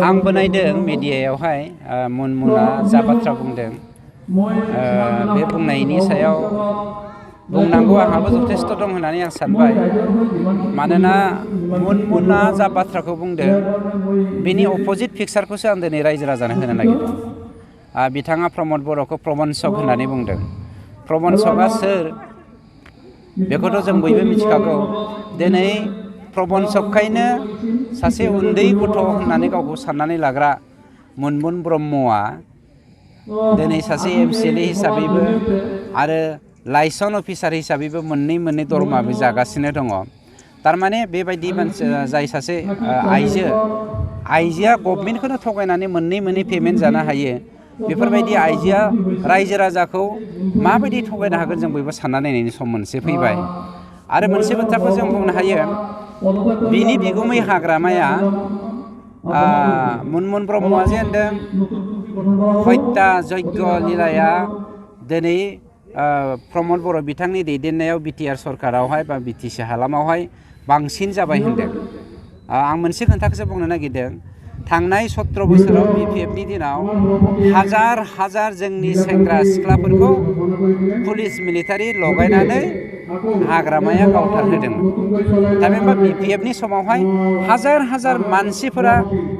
आंबो नायदों मिडियायावहाय मुनमुना जा बाथ्रा बुंदों बे बुंनायनि सायाव बुंनांगौ आंहाबो जथेस्थ' दं होननानै आं सानबाय। मानोना मुनमुना जा बाथ्राखौ बुंदों बेनि अपोजिट पिक्सारखौसो आं दिनै रायजो राजानो होनो नागिरदों। बिथाङा प्रमद बर'खौ प्रबन्सक होननानै बुंदों। प्रबन्सकआ सोर बेखौथ' जों बयबो मिथिखागौ। दिनै प्रबन्सकखायनो सासे उन्दै गथ' होननानै गावखौ साननानै लाग्रा मुनमुन ब्रह्मआ दिनै सासे MCLA हिसाबैबो आरो लाइसन अफिसार हिसाबैबो मोननै दरमाबो जागासिनो दङ। थारमाने बेबायदि मानसि जाय सासे आइजोआ गभर्नमेन्टखौनो थगायनानै मोननै पेमेन्ट जानो हायो, बेफोरबायदि आइजोआ रायजो राजाखौ माबायदि थगायनो हागोन जों बयबो सानना नायनायनि सम मोनसे फैबाय। आरो मोनसे बाथ्राखौ जों बुंनो हायो, बिनि बिगुमै हाग्रामाया मुनमुन ब्रह्मआ जे होनदों हत्या यज्ञ लीलाया दिनै प्रमद बर' बिथांनि दैदेननायाव BTR सरकारावहाय बा BTC हालामावहाय बांसिन जाबाय होनदों। आं मोनसे खोथाखौसो बुंनो नागिरदों। थांनाय 17 बोसोराव BPFनि दिनाव हाजार जोंनि सेंग्रा सिख्लाफोरखौ पुलिस मिलिटारि लगायनानै हाग्रामाया गावथारहोदोंमोन। थामहिनबा BPFनि समावहाय हाजार मानसिफोरा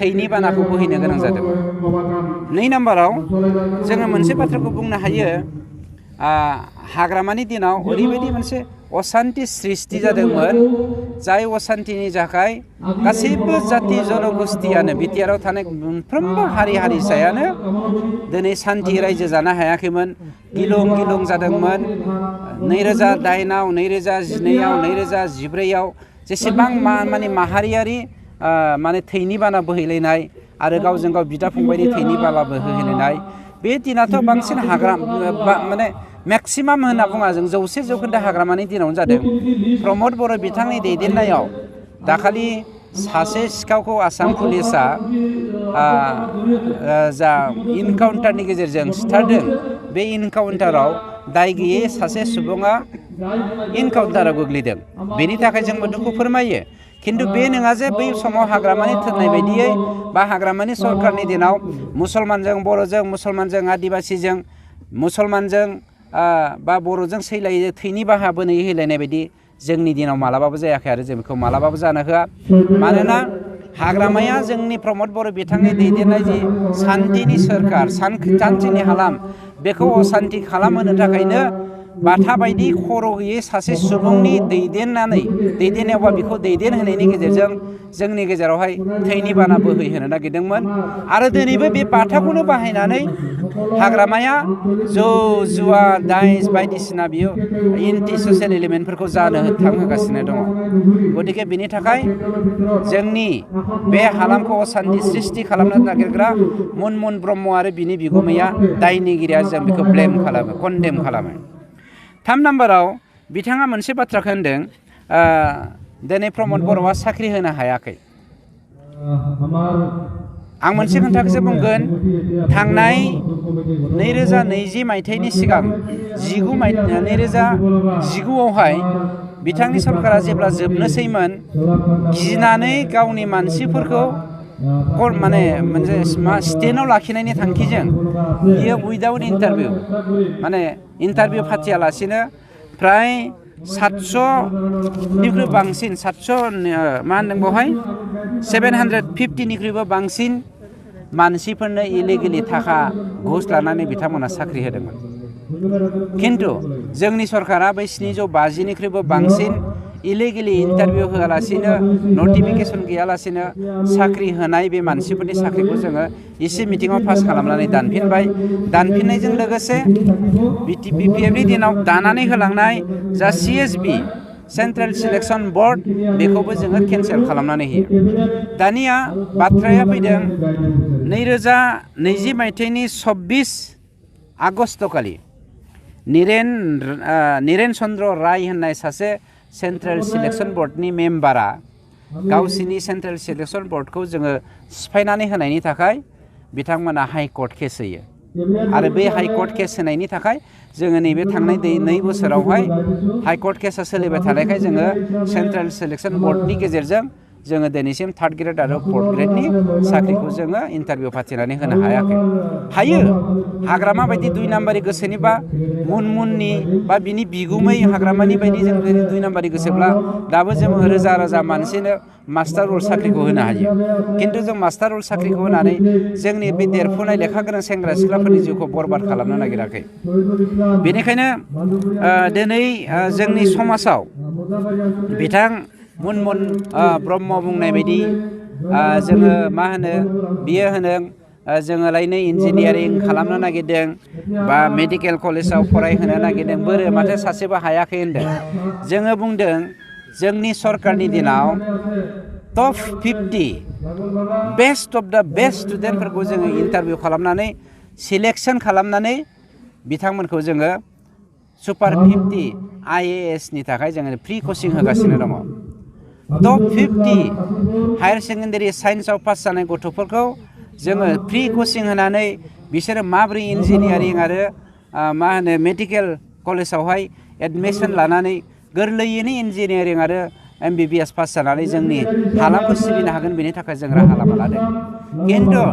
थैनि बानाखौ बोहैनो गोनां जादोंमोन। 2 नाम्बाराव जोङो मोनसे बाथ्राखौ बुंनो हायो, हाग्रामानि दिनाव ओरैबायदि मोनसे असान्ति सृष्टि जादोंमोन, जाय असान्तिनि थाखाय गासैबो जाति जनगोष्ठियानो BTRआव थानाय मोनफ्रोमबो हारि हारिसायानो दिनै सान्थि रायजो जानो हायाखैमोन। गिलुं जादोंमोन। 2008आव 2012आव 2014आव जेसेबां माने माहारियारि माने थैनि बाना बोहैलायनाय आरो गावजों गाव बिदा फंबायनि थैनि बाला बोहैलायनाय, बे दिनाथ' बांसिन माने मेक्सिमाम होनना बुङा जों 100% हाग्रामानि दिनावनो जादों। प्रमद बर' बिथांनि दैदेननायाव दाखालि सासे सिखावखौ आसाम पुलिसा जा इनकाउन्टारनि गेजेरजों सिथारदों, बे इनकाउन्टाराव दाय गैयै सासे सुबुङा इनकाउन्टाराव गोग्लैदों। बेनि थाखाय जोंबो दुखु फोरमायो। खिन्थु बे नङा जे बै समाव हाग्रामानि थोननाय बायदियै बा हाग्रामानि सरकारनि दिनाव मुसलमानजों बर'जों, मुसलमानजों आदिबासिजों, मुसलमानजों बा बर'जों सैलायै थैनि बाहा बोहैलायनाय बायदि जोंनि दिनाव मालाबाबो जायाखै आरो जों बेखौ मालाबाबो जानो होआ। मानोना हाग्रामाया जोंनि प्रमद बर' बिथांनि दैदेननाय जि सान्थिनि सोरखार, सान्थिनि हालाम, बेखौ असान्थि खालामहोनो थाखायनो बाथा बायदि खर' गैयै सासे सुबुंनि दैदेननायावबा बेखौ दैदेनहोनायनि गेजेरजों जोंनि गेजेरावहाय थैनि बाना बोहैहोनो नागिरदोंमोन। आरो दिनैबो बे बाथाखौनो बाहायनानै हाग्रामाया जौ जुवा दाइस बायदिसिना बियो एन्टि ससियेल एलिमेन्टफोरखौ जानो थांहोगासिनो दङ। गतिके बिनि थाखाय जोंनि बे हालामखौ असान्ति सृष्टि खालामनो नागिरग्रा मुनमुन ब्रह्म आरो बिनि बिगुमैया दायनिगिरिया जों बेखौ कन्डेम खालामो। 3 नाम्बाराव बिथाङा मोनसे बाथ्राखौ होनदों, दिनै प्रमद बर'आ साख्रि होनो हायाखै। आं मोनसे खोथाखौसो बुंगोन, थांनाय 2020 मायथाइनि सिगां 2019आवहाय बिथांनि सरकारा जेब्ला जोबनोसैमोन, गिनानै गावनि मानसिफोरखौ माने मोनसे स्टेन्डआव लाखिनायनि थांखिजों बियो उइदाउट इन्टारभिउ माने इन्टारभिउ फाथियालासिनो फ्राय 700निख्रुइ बांसिन 700 मा होनदों बेवहाय 750निख्रुइबो बांसिन मानसिफोरनो इलिगेलि थाखा घुस लानानै बिथांमोना साख्रि होदोंमोन। खिन्थु जोंनि सरकारा बै 750निख्रुइबो बांसिन इलिगेलि इन्टारभिउ होआलासिनो, नटिफिकेसन गैयालासिनो साख्रि होनाय बे मानसिफोरनि साख्रिखौ जोङो एसे मिटिङाव पास खालामनानै दानफिनबाय। दानफिननायजों लोगोसे BPFनि दिनाव दानानै होलांनाय जा CSB सेन्ट्रेल सिलेक्सन बर्ड, बेखौबो जोङो केन्सेल खालामनानै होयो। दानिया बाथ्राया फैदों 2020 मायथाइनि 26 आगस्तखालि निरेन चन्द्र राय होननाय सासे सेन्ट्रेल सिलेक्सन बर्डनि मेम्बारा गावसिनि सेन्ट्रेल सिलेक्सन बर्डखौ जोङो सिफायनानै होनायनि थाखाय बिथांमोना हाइकर्ट केस होयो। आरो बे हाइकर्ट केस होनायनि थाखाय जोङो नैबे थांनाय 2 बोसोरावहाय हाइकर्ट केसा सोलिबाय थानायखाय जोङो सेन्ट्रेल सिलेक्सन बर्डनि गेजेरजों जोङो दिनैसिम 3rd ग्रेड आरो 4th ग्रेडनि साख्रिखौ जोङो इन्टारभिउ फाथिनानै होनो हायाखै। हायो हाग्रामा बायदि 2 नाम्बारि गोसोनिबा मुनमुननि बा बिनि बिगुमै हाग्रामानि बायदि जों 2 नाम्बारि गोसोब्ला दाबो जों रोजा रोजा मानसिनो मास्टार रल साख्रिखौ होनो हायो। खिन्थु जों मास्टार रल साख्रिखौ होनानै जोंनि बे देरफुनाय लेखा गोनां सेंग्रा सिख्लाफोरनि जिउखौ बरबाद खालामनो नागिराखै। बेनिखायनो दिनै जोंनि समाजाव बिथां मुनमुन ब्रह्म बुंनाय बायदि जोङो मा होनो बियो होनदों जोङोलायनो इन्जिनियारिं खालामनो नागिरदों बा मेडिकेल कलेजाव फरायहोनो नागिरदों बोरो माथो सासेबो हायाखै होनदों। जोङो बुंदों जोंनि सरकारनि दिनाव टप 50 बेस्ट अफ द बेस्ट स्टुडेन्टफोरखौ जोङो इन्टारभिउ खालामनानै सिलेक्सन खालामनानै बिथांमोनखौ जोङो सुपार 50 IAS नि थाखाय जोङो फ्रि कचिं होगासिनो दङ। टप 50 हायार सेकेन्डारि साइन्सआव पास जानाय गथ'फोरखौ जोङो फ्रि कचिं होनानै बिसोरो माबोरै इन्जिनियारिं आरो मा होनो मेडिकेल कलेजावहाय एडमिसन लानानै गोरलैयैनो इन्जिनियारिं आरो MBBS पास जानानै जोंनि हालामखौ सिबिनो हागोन बेनि थाखाय जों राहा लामा लादों। खिन्थु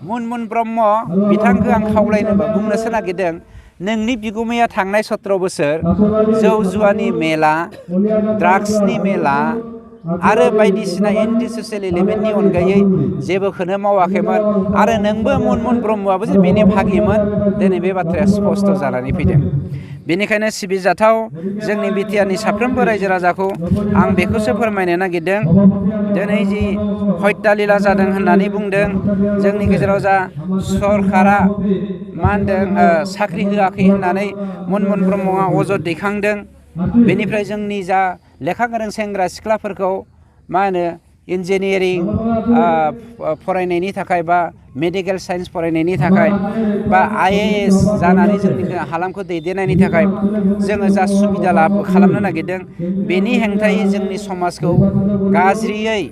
मुनमुन ब्रह्म बिथांखौ आं खावलायनो बुंनोसो नागिरदों नोंनि बिगुमाया थांनाय 17 बोसोर जौ जुवानि मेला ड्राग्सनि मेला आरो बायदिसिना एन्टि ससियेल एलिमेन्टनि अनगायै जेबोखौनो मावाखैमोन आरो नोंबो मुनमुन ब्रह्मआबो जे बेनि भागिमोन दिनै बे बाथ्राया स्पष्ट जानानै फैदों। बेनिखायनो सिबिजाथाव जोंनि बिटिआरनि साफ्रोमबो रायजो राजाखौ आं बेखौसो फोरमायनो नागिरदों दिनै जि हत्यालिला जादों होननानै बुंदों जोंनि गेजेराव जा सरकारा मा होनदों साख्रि होआखै होननानै मुनमुन ब्रह्मआ अजद दैखांदों। बेनिफ्राय जोंनि जा लेखा गोरों सेंग्रा सिख्लाफोरखौ मा होनो इन्जिनियारिं फरायनायनि थाखाय बा मेडिकेल साइन्स फरायनायनि थाखाय बा IAS जानानै जोंनि हालामखौ दैदेननायनि थाखाय जोङो जा सुबिदा खालामनो नागिरदों बेनि हेंथायै जोंनि समाजखौ गाज्रियै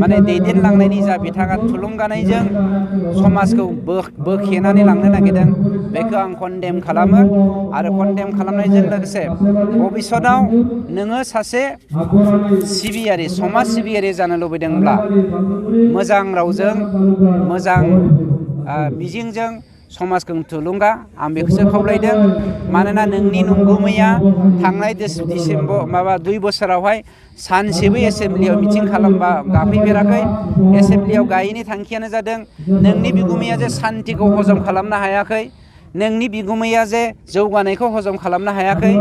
माने दैदेनलांनायनि जा बिथाङा थुलुंगानायजों समाजखौ बोखेनानै लांनो नागिरदों बेखौ आं कन्डेम खालामो आरो कन्डेम खालामनायजों लोगोसे भबिष्यताव नोङो सासे सिबियारि समाज सिबियारि जानो लुबैदोंब्ला मोजां रावजों मोजां मिजिंजों समाजखौ थुलुंगा आं बेखौसो खावलायदों। मानोना नोंनि नंगुमैया थांनाय डिसेम्बर 2 बोसोरावहाय सानसेबो एसेम्ब्लियाव मिटिं खालामबा गाफैफेराखै। एसेम्ब्लियाव गायैनि थांखियानो जादों नोंनि बिगुमैया जे सान्थिखौ हजम खालामनो हायाखै, नोंनि बिगुमैया जे जौगानायखौ हजम खालामनो हायाखै,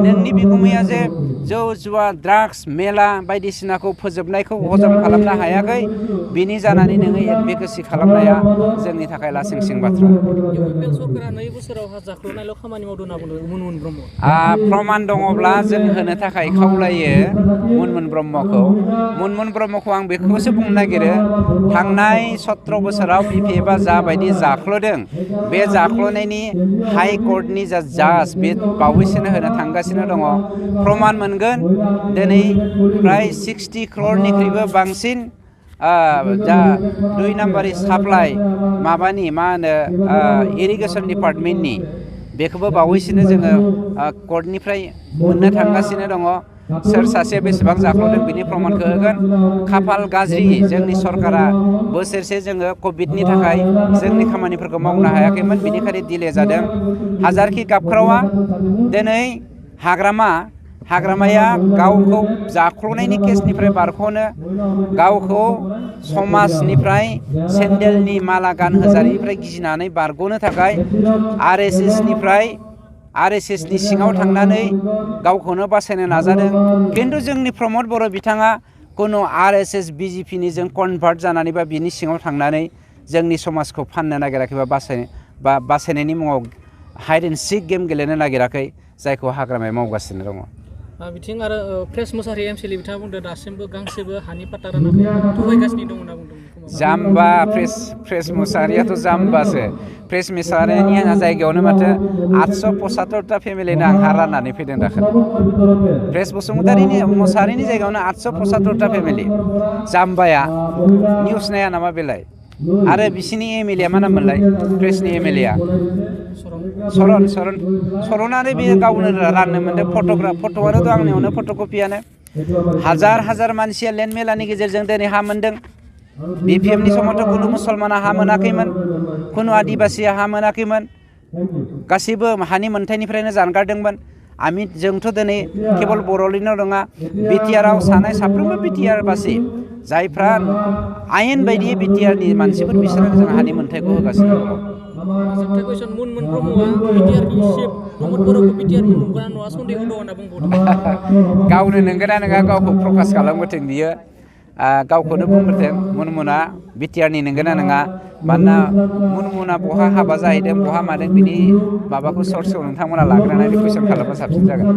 नोंनि बिगुमैया जे जौ जुवा ड्राग्स मेला बायदिसिनाखौ फोजोबनायखौ हजम खालामनो हायाखै बिनि जानानै नोङो एडभकेसि खालामनाया जोंनि थाखाय लासिंसिं बाथ्रा। प्रमाण दङब्ला जों होनो थाखाय खावलायो मुनमुन ब्रह्मखौ आं बेखौसो बुंनो नागिरो थांनाय 17 बोसोराव BPFआ जाबायदि जाख्ल'दों बे जाख्ल'नायनि हाइ कर्टनि जा जाज बे बावैसोनो होनो थांगासिनो दङ। प्रमाण मोनगोन दिनै प्राय 60 crore बांसिन जा 2 नाम्बारि साप्लाइ माबानि मा होनो इरिगेसन डिपार्टमेन्टनि बेखौबो बावैसोनो जोङो कर्टनिफ्राय मोननो थांगासिनो दङ। सोर सासे बेसेबां जाख्ल'दों बिनि प्रमाणखौ होगोन। खाफाल गाज्रि जोंनि सरकारा बोसोरसे जोङो कभिडनि थाखाय जोंनि खामानिफोरखौ मावनो हायाखैमोन बेनिखायनो दिले जादों। हाजारखि गाबख्रावा दिनै हाग्रामाया गावखौ जाख्ल'नायनि केसनिफ्राय बारग'नो गावखौ समाजनिफ्राय सेन्देलनि माला गानहोजानायनिफ्राय गिनानै बारग'नो थाखाय RSSनि सिङाव थांनानै गावखौनो बासायनो नाजादों। खिन्थु जोंनि प्रमद बर' बिथाङा खुनु RSS BJPनि जों कनभार्ट जानानै बा बिनि सिङाव थांनानै जोंनि समाजखौ फाननो नागिराखै बा बासायनायनि मुङाव हाइड एन्ड सिक गेम गेलेनो नागिराखै जायखौ हाग्रामाया मावगासिनो दङ। बिथिं आरो प्रेस मुसाहारि MCL बिथाङा बुंदों दासिमबो गांसेबो हानि पाट्टा रानाखै थगायगासिनो दं होनना बुंदों। जाम्बा प्रेस मुसाहारियाथ' जाम्बासो। प्रेस मुसाहारिनि जायगायावनो माथो 875टा फेमिलिनो आंहा राननानै फैदों दाखालि। प्रेस मुसाहारिनि जायगायावनो 875टा फेमिलि। जाम्बाया निउस नाया नामा बेलाय? आरो बिसिनि MLA मा नाममोनलाय प्रेसनि MLA सरनानो बे गावनो राननो मोनदों। फट'आनो दं आंनियावनो फट'कपियानो हाजार हाजार मानसिया लेन्ड मेलानि गेजेरजों दिनै हा मोनदों। BPMनि समावथ' कुनु मुसलमाना हा मोनाखैमोन, कुनु आदिबासिया हा मोनाखैमोन, गासैबो हानि मोन्थाइनिफ्रायनो जानगारदोंमोन। जोंथ' दिनै केबल बर'निल' नङा, बिटिआरआव थानाय साफ्रोमबो बिटिआर बासि जायफ्रा आयेन बायदियै बिटिआरनि मानसिफोर बिसोरो जों हानि मोन्थाइखौ होगासिनो दङ। जोबथा कुइसन मुनमुन ब्रह्मआ बिटिआरनि चिफ प्रमद बर'खौ बिटिआरनि नंगौना नङा सन्देह दं होनना बुंबावदों। गावनो नंगौना नङा गावखौ प्रकास खालामबोथों बियो, गावखौनो बुंबोथों मुनमुना बिटिआरनि नंगौना नङा। मानोना मुनमुना बहा हाबा जाहैदों बहा मादों बिनि माबाखौ सर्सखौ नोंथांमोना लाग्रोनानै कुइसन खालामबा साबसिन जागोन।